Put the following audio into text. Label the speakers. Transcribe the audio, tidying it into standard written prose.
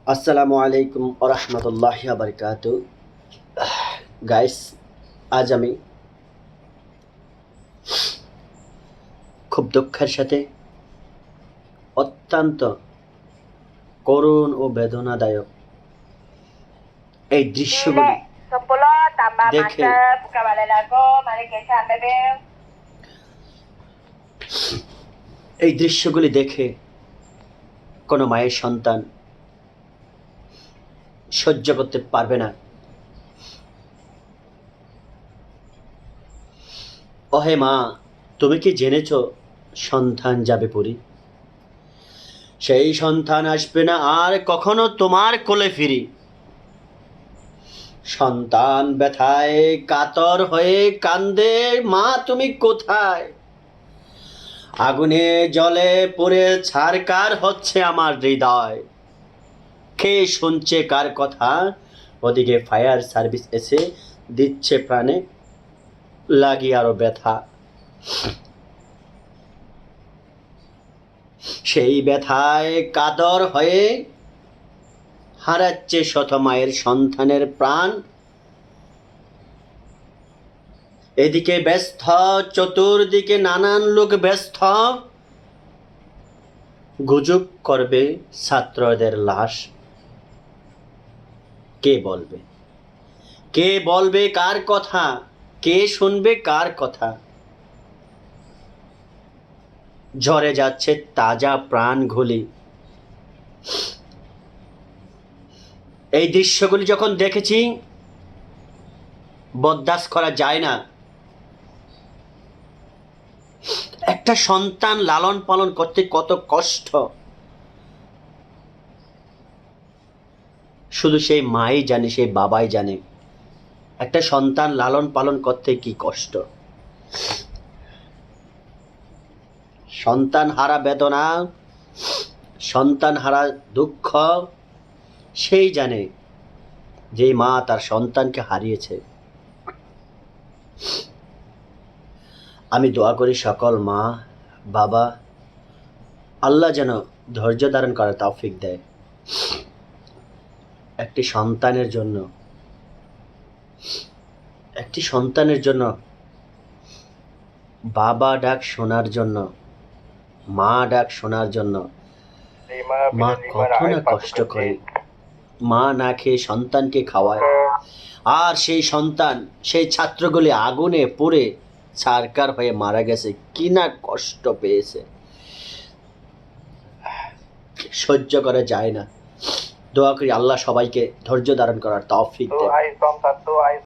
Speaker 1: আসসালামু আলাইকুম ওরহমতুল্লাহি বারকাতু। গাইস, আজ আমি খুব দুঃখের সাথে অত্যন্ত করুণ ও বেদনাদায়ক এই দৃশ্যগুলি দেখে কোনো মায়ের সন্তান সহ্য করতে পারবে না। ওহে মা, তুমি কি জেনেছ সন্তান যাবে পুরী? সেই সন্তান আসবে না আর কখনো তোমার কোলে ফিরি। সন্তান ব্যথায় কাতর হয়ে কান্দে, মা তুমি কোথায়? আগুনে জলে পুড়ে ছারকার হচ্ছে আমার হৃদয়। কে শুনছে কার কথা? ওদিকে ফায়ার সার্ভিস এসে দিচ্ছে প্রাণে লাগি আরো ব্যথা। সেই ব্যথায় কাতর হয়ে হারাচ্ছে শত মায়ের সন্তানের প্রাণ। এদিকে ব্যস্ত, চতুর্দিকে নানান লোক ব্যস্ত, গুজব করবে ছাত্রদের লাশ। কে বলবে? কে বলবে কার কথা? কে শুনবে কার কথা? ঝরে যাচ্ছে তাজা প্রাণ ঘুলি। এই দৃশ্যগুলি যখন দেখেছি বরদাস্ত করা যায় না। একটা সন্তান লালন পালন করতে কত কষ্ট, শুধু সেই মাই জানে, সেই বাবাই জানে একটা সন্তান লালন পালন করতে কি কষ্ট। সন্তান হারা বেদনা, সন্তান হারা দুঃখ সেই জানে, যে মা তার সন্তানকে হারিয়েছে। আমি দোয়া করি সকল মা বাবা, আল্লাহ যেন ধৈর্য ধারণ করার তৌফিক দেয়। একটি সন্তানের জন্য বাবা ডাক শোনার জন্য, মা ডাক শোনার জন্য মা কত না কষ্ট করে। মা না খেয়ে সন্তানকে খাওয়ায়, আর সেই সন্তান, সেই ছাত্রগুলি আগুনে পুড়ে ছারকার হয়ে মারা গেছে। কি না কষ্ট পেয়েছে, সহ্য করা যায় না। দোয়া করি আল্লাহ সবাইকে ধৈর্য ধারণ করার তৌফিক দেয়।